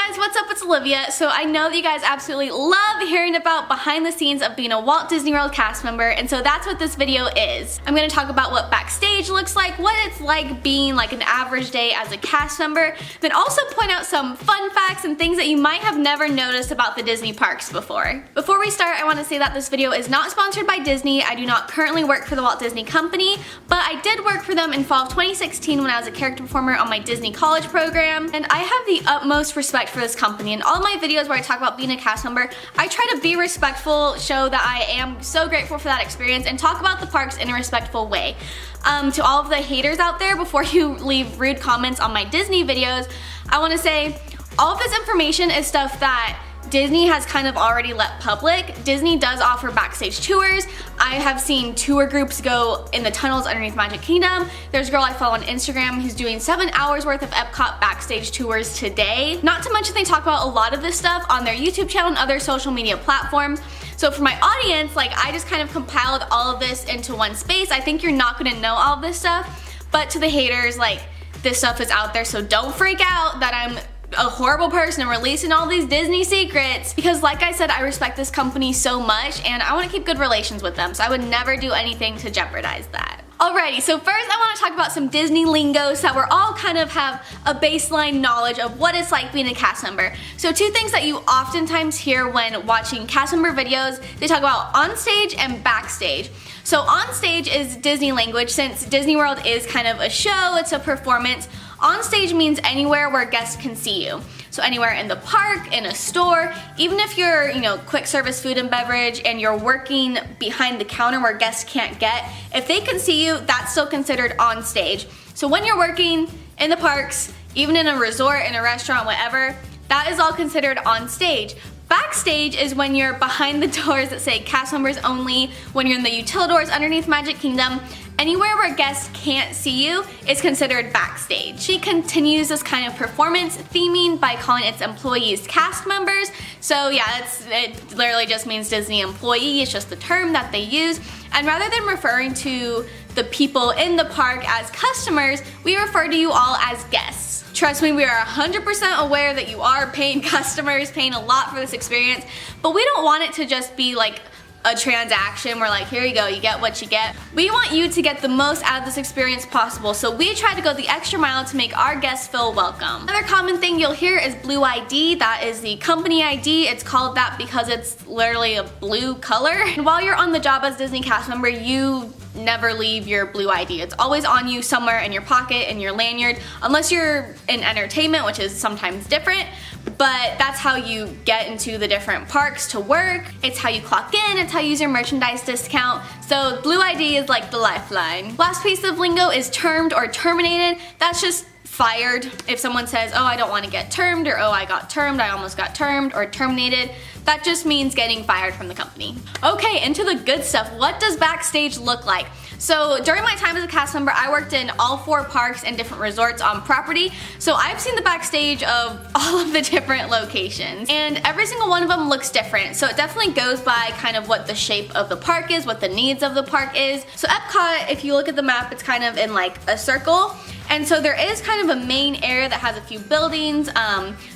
Hey guys, what's up? It's Olivia. So I know that you guys absolutely love hearing about behind the scenes of being a Walt Disney World cast member, and so that's what this video is. I'm going to talk about what backstage looks like, what it's like being like an average day as a cast member, then also point out some fun facts and things that you might have never noticed about the Disney parks before. Before we start, I want to say that this video is not sponsored by Disney. I do not currently work for the Walt Disney Company, but I did work for them in fall of 2016 when I was a character performer on my Disney College program, and I have the utmost respect for this company. In all my videos where I talk about being a cast member, I try to be respectful, show that I am so grateful for that experience, and talk about the parks in a respectful way. To all of the haters out there, before you leave rude comments on my Disney videos, I want to say all of this information is stuff that Disney has kind of already let public. Disney does offer backstage tours. I have seen tour groups go in the tunnels underneath Magic Kingdom. There's a girl I follow on Instagram who's doing 7 hours worth of Epcot backstage tours today. Not to mention they talk about a lot of this stuff on their YouTube channel and other social media platforms. So for my audience, like, I just kind of compiled all of this into one space. I think you're not gonna know all of this stuff, but to the haters, like, this stuff is out there, so don't freak out that I'm a horrible person and releasing all these Disney secrets, because like I said, I respect this company so much and I want to keep good relations with them, so I would never do anything to jeopardize that. Alrighty, so first I want to talk about some Disney lingo so that we're all kind of have a baseline knowledge of what it's like being a cast member. So two things that you oftentimes hear when watching cast member videos, they talk about on stage and backstage. So on stage is Disney language. Since Disney World is kind of a show, it's a performance. On stage means anywhere where guests can see you. So anywhere in the park, in a store, even if you're, quick service food and beverage and you're working behind the counter where guests can't get, if they can see you, that's still considered on stage. So when you're working in the parks, even in a resort, in a restaurant, whatever, that is all considered on stage. Backstage is when you're behind the doors that say cast members only, when you're in the utilidors underneath Magic Kingdom. Anywhere where guests can't see you is considered backstage. She continues this kind of performance theming by calling its employees cast members. So yeah, it literally just means Disney employee. It's just the term that they use. And rather than referring to the people in the park as customers, we refer to you all as guests. Trust me, we are 100% aware that you are paying customers, paying a lot for this experience, but we don't want it to just be like a transaction where, like, here you go, you get what you get. We want you to get the most out of this experience possible, so we try to go the extra mile to make our guests feel welcome. Another common thing you'll hear is Blue ID. That is the company ID. It's called that because it's literally a blue color. And while you're on the job as Disney cast member, you never leave your Blue ID. It's always on you somewhere in your pocket, in your lanyard, unless you're in entertainment, which is sometimes different, but that's how you get into the different parks to work. It's how you clock in, it's how you use your merchandise discount. So Blue ID is like the lifeline. Last piece of lingo is termed or terminated. That's just fired. If someone says, oh, I don't want to get termed, or oh, I got termed, I almost got termed, or terminated, that just means getting fired from the company. Okay, into the good stuff. What does backstage look like? So during my time as a cast member, I worked in all 4 parks and different resorts on property. So I've seen the backstage of all of the different locations, and every single one of them looks different. So it definitely goes by kind of what the shape of the park is, what the needs of the park is. So Epcot, if you look at the map, it's kind of in like a circle. And so there is kind of a main area that has a few buildings,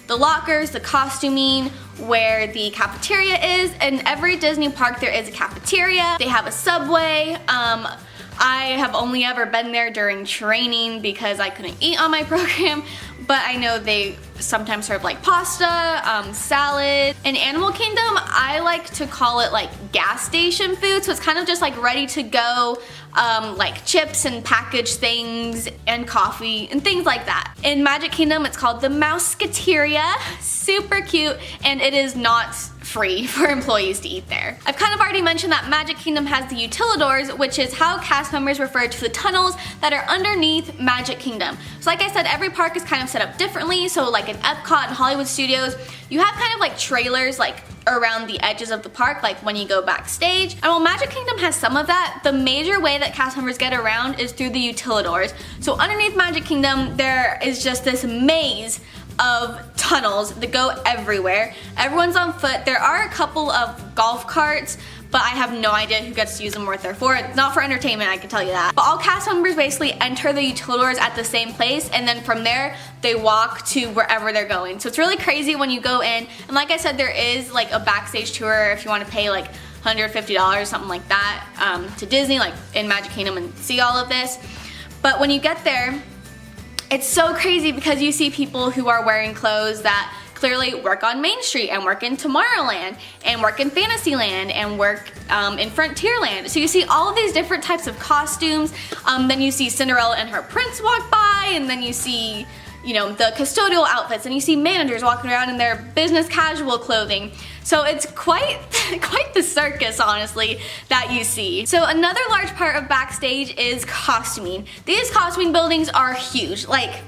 the lockers, the costuming, where the cafeteria is. In every Disney park there is a cafeteria. They have a subway. I have only ever been there during training because I couldn't eat on my program, but I know they sometimes serve like pasta, salad. In Animal Kingdom, I like to call it like gas station food, so it's kind of just like ready to go, like chips and packaged things and coffee and things like that. In Magic Kingdom, it's called the Mouseketeria. Super cute, and it is not free for employees to eat there. I've kind of already mentioned that Magic Kingdom has the utilidors, which is how cast members refer to the tunnels that are underneath Magic Kingdom. So like I said, every park is kind of set up differently. So like in Epcot and Hollywood Studios, you have kind of like trailers like around the edges of the park, like when you go backstage. And while Magic Kingdom has some of that, the major way that cast members get around is through the utilidors. So underneath Magic Kingdom, there is just this maze of tunnels that go everywhere. Everyone's on foot. There are a couple of golf carts, but I have no idea who gets to use them or what they're for. It's not for entertainment, I can tell you that. But all cast members basically enter the utility doors at the same place, and then from there, they walk to wherever they're going. So it's really crazy when you go in, and like I said, there is like a backstage tour if you want to pay like $150, something like that, to Disney, like in Magic Kingdom, and see all of this. But when you get there, it's so crazy because you see people who are wearing clothes that clearly work on Main Street and work in Tomorrowland and work in Fantasyland and work in Frontierland. So you see all of these different types of costumes. Then you see Cinderella and her prince walk by, and then you see, you know, the custodial outfits, and you see managers walking around in their business casual clothing. So it's quite the circus, honestly, that you see. So another large part of backstage is costuming. These costuming buildings are huge. Like,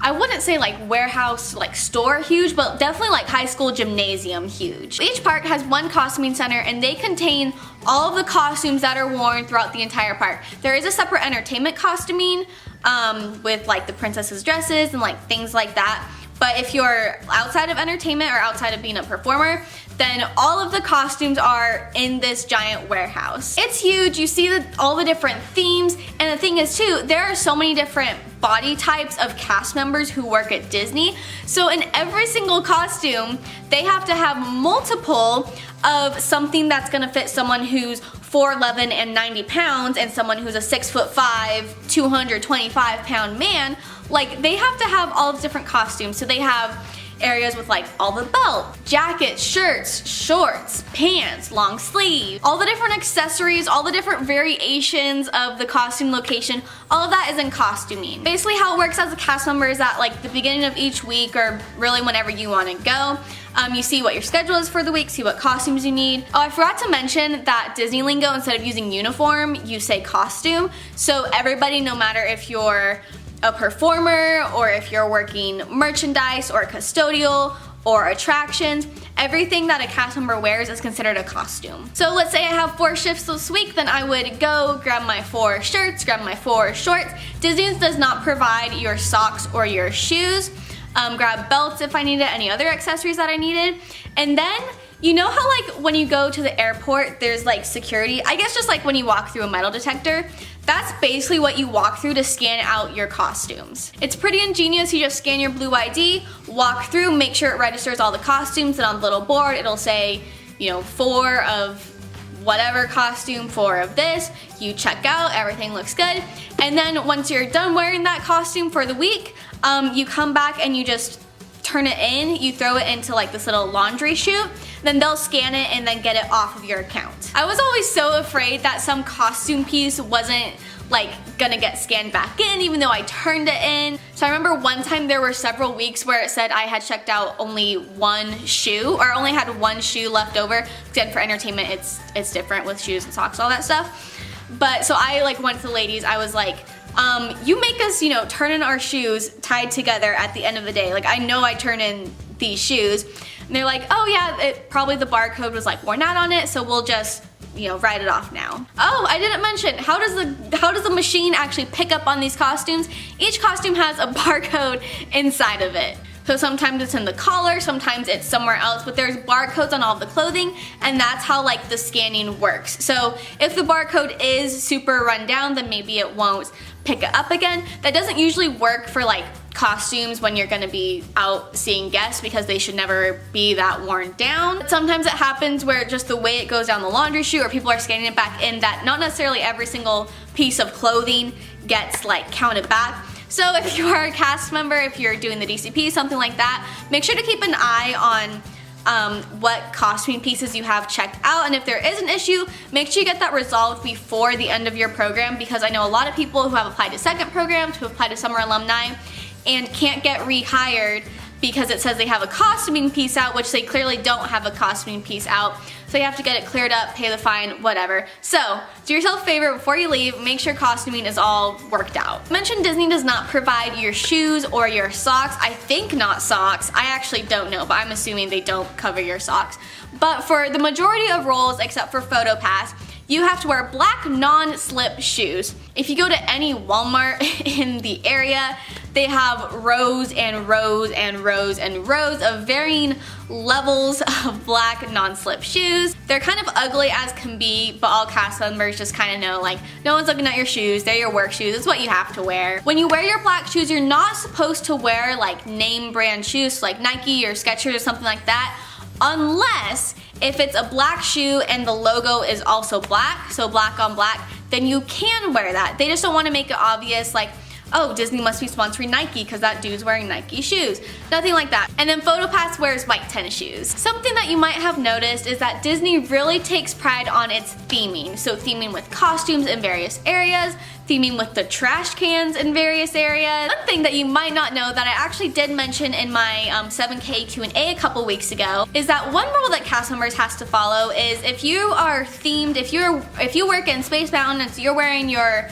I wouldn't say like warehouse, like store huge, but definitely like high school gymnasium huge. Each park has one costuming center, and they contain all of the costumes that are worn throughout the entire park. There is a separate entertainment costuming with like the princesses' dresses and like things like that. But if you're outside of entertainment or outside of being a performer, then all of the costumes are in this giant warehouse. It's huge. You see all the different themes, and the thing is too, there are so many different body types of cast members who work at Disney. So in every single costume, they have to have multiple of something that's gonna fit someone who's 4'11" and 90 pounds and someone who's a 6'5", 225-pound man. Like, they have to have all the different costumes. So they have areas with like all the belt, jackets, shirts, shorts, pants, long sleeve, all the different accessories, all the different variations of the costume location, all of that is in costuming. Basically how it works as a cast member is that like the beginning of each week, or really whenever you want to go, you see what your schedule is for the week, see what costumes you need. Oh, I forgot to mention that Disney lingo, instead of using uniform, you say costume. So everybody, no matter if you're a performer or if you're working merchandise or custodial or attractions, everything that a cast member wears is considered a costume. So let's say I have 4 shifts this week, then I would go grab my 4 shirts, grab my 4 shorts. Disney does not provide your socks or your shoes. Grab belts if I needed, any other accessories that I needed. And then, you know how like when you go to the airport, there's like security? I guess just like when you walk through a metal detector, that's basically what you walk through to scan out your costumes. It's pretty ingenious. You just scan your blue ID, walk through, make sure it registers all the costumes, and on the little board it'll say, you know, 4 of whatever costume, 4 of this. You check out, everything looks good. And then once you're done wearing that costume for the week, you come back and you just turn it in, you throw it into like this little laundry chute, then they'll scan it and then get it off of your account. I was always so afraid that some costume piece wasn't like gonna get scanned back in, even though I turned it in. So I remember one time there were several weeks where it said I had checked out only 1 shoe, or only had 1 shoe left over. Again, for entertainment, it's different with shoes and socks, all that stuff. But so I like went to the ladies, I was like, you make us, you know, turn in our shoes tied together at the end of the day. Like, I know I turn in these shoes. And they're like, oh yeah, probably the barcode was like worn out on it, so we'll just, you know, write it off now. Oh, I didn't mention, how does the machine actually pick up on these costumes? Each costume has a barcode inside of it. So sometimes it's in the collar, sometimes it's somewhere else, but there's barcodes on all of the clothing, and that's how like the scanning works. So if the barcode is super run down, then maybe it won't pick it up again. That doesn't usually work for like costumes when you're gonna be out seeing guests, because they should never be that worn down. But sometimes it happens where just the way it goes down the laundry chute, or people are scanning it back in, that not necessarily every single piece of clothing gets like counted back. So if you are a cast member, if you're doing the DCP, something like that, make sure to keep an eye on what costuming pieces you have checked out, and if there is an issue, make sure you get that resolved before the end of your program, because I know a lot of people who have applied to second programs, who applied to summer alumni, and can't get rehired because it says they have a costuming piece out, which they clearly don't have a costuming piece out. So you have to get it cleared up, pay the fine, whatever. So do yourself a favor before you leave, make sure costuming is all worked out. I mentioned Disney does not provide your shoes or your socks. I think not socks. I actually don't know, but I'm assuming they don't cover your socks. But for the majority of roles, except for Photo Pass, you have to wear black non-slip shoes. If you go to any Walmart in the area, They have rows and rows and rows and rows of varying levels of black non-slip shoes. They're kind of ugly as can be, but all cast members just kind of know, like, no one's looking at your shoes, they're your work shoes, it's what you have to wear. When you wear your black shoes, you're not supposed to wear like name brand shoes, like Nike or Skechers or something like that, unless if it's a black shoe and the logo is also black, so black on black, then you can wear that. They just don't want to make it obvious, like, oh, Disney must be sponsoring Nike because that dude's wearing Nike shoes. Nothing like that. And then PhotoPass wears white tennis shoes. Something that you might have noticed is that Disney really takes pride on its theming. So theming with costumes in various areas, theming with the trash cans in various areas. One thing that you might not know that I actually did mention in my 7K Q&A a couple weeks ago is that one rule that cast members has to follow is if you are themed, if you work in Space Mountain and so you're wearing your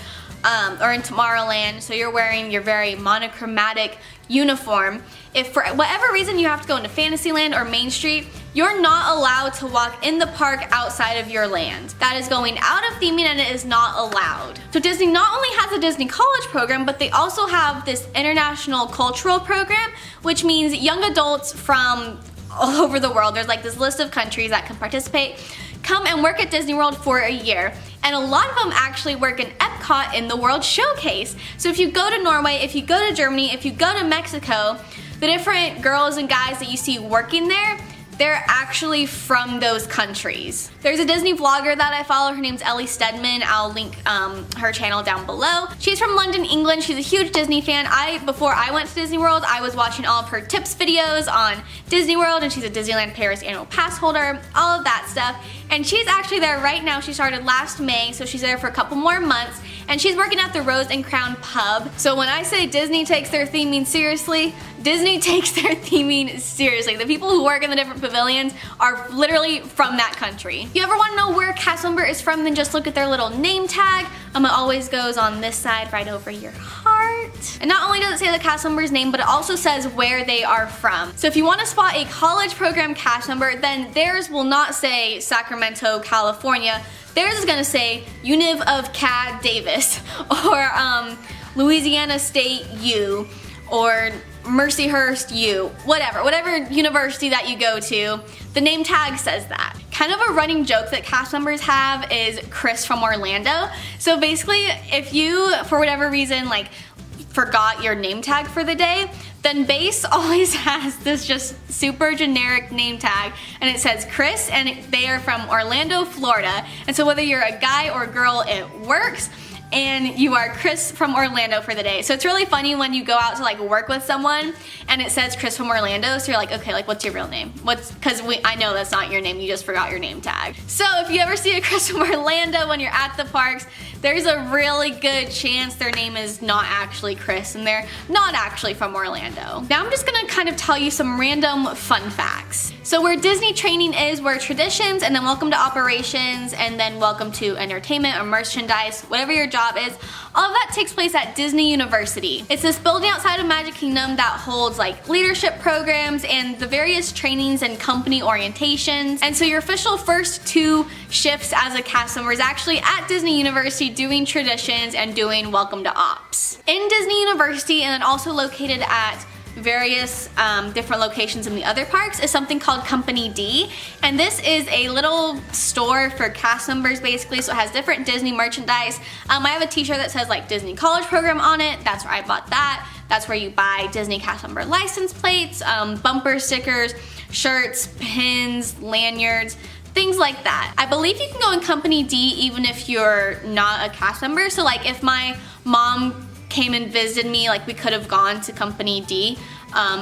or in Tomorrowland, so you're wearing your very monochromatic uniform. If for whatever reason you have to go into Fantasyland or Main Street, you're not allowed to walk in the park outside of your land. That is going out of theming and it is not allowed. So Disney not only has a Disney College program, but they also have this international cultural program, which means young adults from all over the world, there's like this list of countries that can participate, come and work at Disney World for a year. And a lot of them actually work in Epcot in the World Showcase. So if you go to Norway, if you go to Germany, if you go to Mexico, the different girls and guys that you see working there, they're actually from those countries. There's a Disney vlogger that I follow, her name's Ellie Stedman. I'll link her channel down below. She's from London, England. She's a huge Disney fan. Before I went to Disney World, I was watching all of her tips videos on Disney World, and she's a Disneyland Paris annual pass holder, all of that stuff. And she's actually there right now. She started last May, so she's there for a couple more months. And she's working at the Rose and Crown pub. So when I say Disney takes their theming seriously, Disney takes their theming seriously. The people who work in the different pavilions are literally from that country. If you ever want to know where a cast member is from, then just look at their little name tag. It always goes on this side right over your heart. And not only does it say the cast member's name, but it also says where they are from. So if you want to spot a college program cast member, then theirs will not say Sacramento, California. Theirs is gonna say Univ of Cad Davis, or Louisiana State U, or Mercyhurst U, whatever university that you go to, the name tag says that. Kind of a running joke that cast members have is Chris from Orlando. So basically, if you, for whatever reason, like forgot your name tag for the day, then base always has this just super generic name tag, and it says Chris, and they are from Orlando, Florida. And so whether you're a guy or girl, it works. And you are Chris from Orlando for the day. So it's really funny when you go out to like work with someone and it says Chris from Orlando, so you're like, okay, like what's your real name? Because I know that's not your name, you just forgot your name tag. So if you ever see a Chris from Orlando when you're at the parks, there's a really good chance their name is not actually Chris and they're not actually from Orlando. Now I'm just gonna kind of tell you some random fun facts. So where Disney training is, where traditions, and then welcome to operations, and then welcome to entertainment or merchandise, whatever your job is, all of that takes place at Disney University. It's this building outside of Magic Kingdom that holds like leadership programs and the various trainings and company orientations. And so your official first 2 shifts as a cast member is actually at Disney University doing traditions and doing welcome to ops. In Disney University, and then also located at various different locations in the other parks, is something called Company D, and this is a little store for cast members basically, so it has different Disney merchandise. I have a t-shirt that says like Disney College Program on it. That's where I bought that. That's where you buy Disney cast member license plates, bumper stickers, shirts, pins, lanyards, things like that. I believe you can go in Company D even if you're not a cast member, so like if my mom came and visited me, like we could have gone to Company D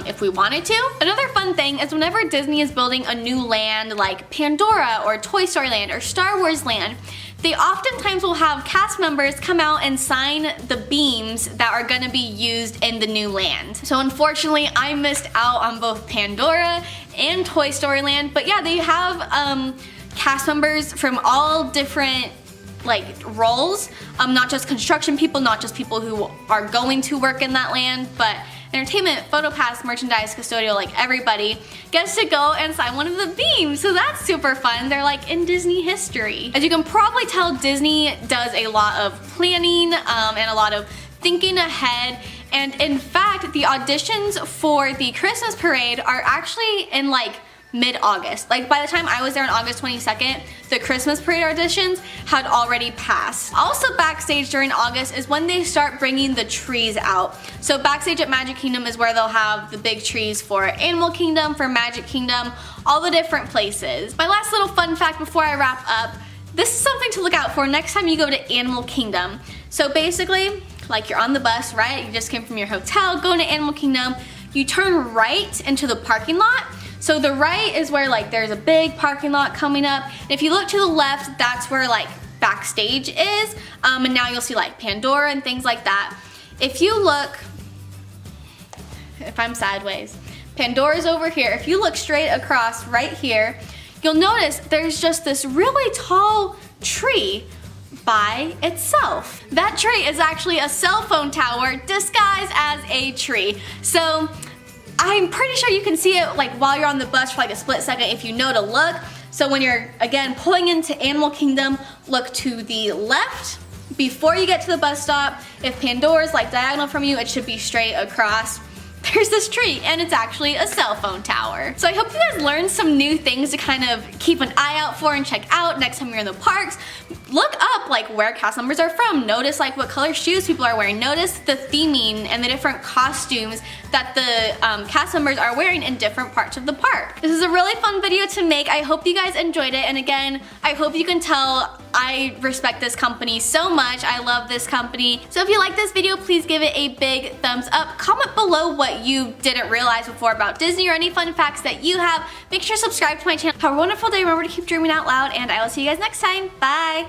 if we wanted to. Another fun thing is whenever Disney is building a new land like Pandora or Toy Story Land or Star Wars Land, they oftentimes will have cast members come out and sign the beams that are gonna be used in the new land. So unfortunately, I missed out on both Pandora and Toy Story Land, but yeah, they have cast members from all different like roles, not just construction people, not just people who are going to work in that land, but entertainment, photo pass, merchandise, custodial, like everybody gets to go and sign one of the beams. So that's super fun. They're like in Disney history. As you can probably tell, Disney does a lot of planning and a lot of thinking ahead And in fact, the auditions for the Christmas parade are actually in like mid-August. Like by the time I was there on August 22nd, the Christmas parade auditions had already passed. Also backstage during August is when they start bringing the trees out. So backstage at Magic Kingdom is where they'll have the big trees for Animal Kingdom, for Magic Kingdom, all the different places. My last little fun fact before I wrap up, this is something to look out for next time you go to Animal Kingdom. So basically, like you're on the bus, right? You just came from your hotel, going to Animal Kingdom, you turn right into the parking lot. So the right is where like there's a big parking lot coming up. And if you look to the left, that's where like backstage is. And now you'll see like Pandora and things like that. If you look, if I'm sideways, Pandora's over here. If you look straight across right here, you'll notice there's just this really tall tree by itself. That tree is actually a cell phone tower disguised as a tree. So I'm pretty sure you can see it like while you're on the bus for like a split second if you know to look. So when you're again pulling into Animal Kingdom, look to the left before you get to the bus stop. If Pandora's like diagonal from you, it should be straight across. There's this tree and it's actually a cell phone tower. So I hope you guys learned some new things to kind of keep an eye out for and check out next time you're in the parks. Look up like where cast members are from. Notice like what color shoes people are wearing. Notice the theming and the different costumes that the cast members are wearing in different parts of the park. This is a really fun video to make. I hope you guys enjoyed it, and again, I hope you can tell I respect this company so much. I love this company. So if you like this video, please give it a big thumbs up. Comment below what you didn't realize before about Disney or any fun facts that you have. Make sure to subscribe to my channel. Have a wonderful day. Remember to keep dreaming out loud, and I will see you guys next time. Bye!